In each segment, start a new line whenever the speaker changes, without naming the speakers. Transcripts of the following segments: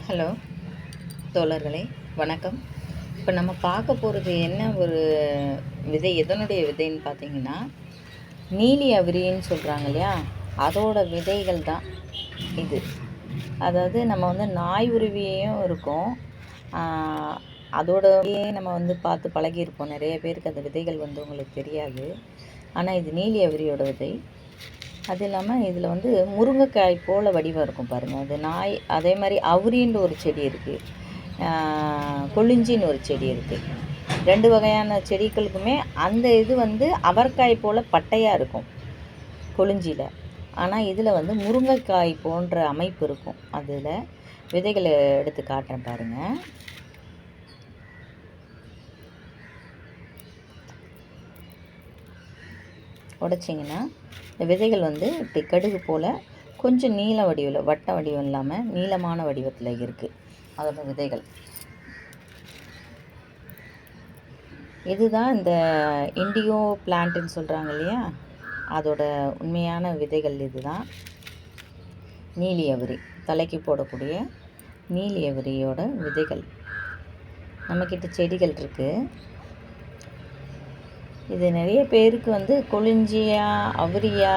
Hello தோழர்களே, வணக்கம். இப்போ நம்ம பார்க்க போகிறது என்ன ஒரு விதை, எதனுடைய விதைன்னு பார்த்தீங்கன்னா, நீலி அவிரின்னு சொல்கிறாங்க இல்லையா, அதோட விதைகள் தான் இது. அதாவது நம்ம வந்து நாய் உருவியும் இருக்கும், அதோட நம்ம பார்த்து பழகியிருப்போம். நிறைய பேருக்கு அந்த விதைகள் உங்களுக்கு தெரியாது. ஆனால் இது நீலி அவிரியோட விதை. அது இல்லாமல் இதில் முருங்கைக்காய் போல் வடிவம் இருக்கும் பாருங்கள். அது அதே மாதிரி அவுரின்னு ஒரு செடி இருக்குது, கொளிஞ்சின்னு ஒரு செடி இருக்குது. 2 வகையான செடிகளுக்குமே அந்த இது அவரைக்காய் போல் பட்டையாக இருக்கும் கொளிஞ்சியில். ஆனால் இதில் முருங்கைக்காய் போன்ற அமைப்பு இருக்கும். அதில் விதைகளை எடுத்து காட்டுறேன் பாருங்கள். உடைச்சிங்கன்னா இந்த விதைகள் இப்படி கடுகு போல் கொஞ்சம் நீல வடிவில், வட்ட வடிவம் இல்லாமல் நீளமான வடிவத்தில் இருக்குது அதோட விதைகள். இதுதான் இந்த இண்டிகோ பிளான்ட்டுன்னு சொல்கிறாங்க இல்லையா, அதோட உண்மையான விதைகள். இதுதான் நீலி அவிரி, தலைக்கு போடக்கூடிய நீலி அவிரியோட விதைகள். நம்மக்கிட்ட செடிகள் இருக்குது. இது நிறைய பேருக்கு கொளிஞ்சியா அவிரியா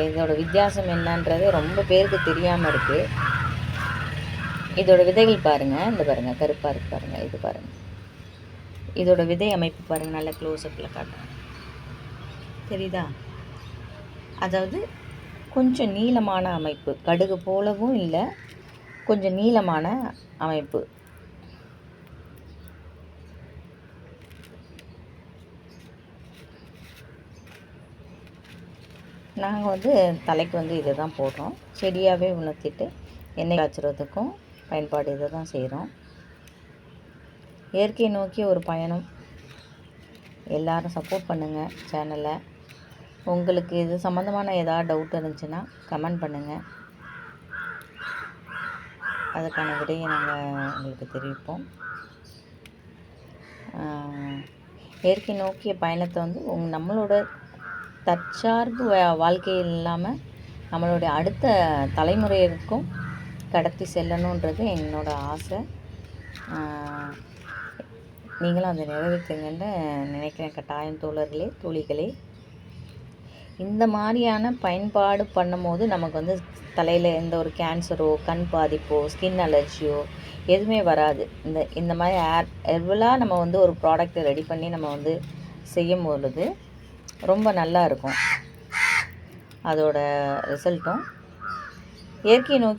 இதோட வித்தியாசம் என்னன்றது ரொம்ப பேருக்கு தெரியாமல் இருக்குது. இதோட விதைகள் பாருங்கள், இந்த பாருங்கள், கருப்பாக இருக்குது பாருங்கள். இது பாருங்கள், இதோட விதை அமைப்பு பாருங்கள், நல்ல க்ளோஸ்அப்பில் காட்டுறேன், தெரியுதா? அதாவது கொஞ்சம் நீளமான அமைப்பு, கடுகு போலவும் இல்லை, கொஞ்சம் நீளமான அமைப்பு. நாங்கள் தலைக்கு இதை தான் போடுறோம். செடியாகவே உணர்த்திட்டு எண்ணெய் காய்ச்சுறதுக்கும் பயன்பாடு இதை தான் செய்கிறோம். இயற்கையை நோக்கிய ஒரு பயணம். எல்லோரும் சப்போர்ட் பண்ணுங்கள் சேனலை. உங்களுக்கு இது சம்மந்தமான ஏதாவது டவுட் இருந்துச்சுன்னா கமெண்ட் பண்ணுங்கள். அதுக்கான விடையை நாங்கள் உங்களுக்கு தெரிவிப்போம். இயற்கை நோக்கிய பயணத்தை நம்மளோட தற்சார்பு வாழ்க்கையில் இல்லாமல் நம்மளுடைய அடுத்த தலைமுறையிற்கும் கடத்தி செல்லணுன்றது என்னோட ஆசை. நீங்களும் அதை நிறைவேற்றுங்கன்னு நினைக்கிறேன். கட்டாயம் தோழர்களே, தோழிகளே. இந்த மாதிரியான பயன்பாடு பண்ணும்போது நமக்கு தலையில் எந்த ஒரு கேன்சரோ, கண் பாதிப்போ, ஸ்கின் அலர்ஜியோ எதுவுமே வராது. இந்த மாதிரி ஹெர்பலாக நம்ம ஒரு ப்ராடக்ட்டை ரெடி பண்ணி நம்ம செய்யும் பொழுது ரொம்ப நல்லா இருக்கும் அதோட ரிசல்ட்டும். இயற்கையை நோக்கி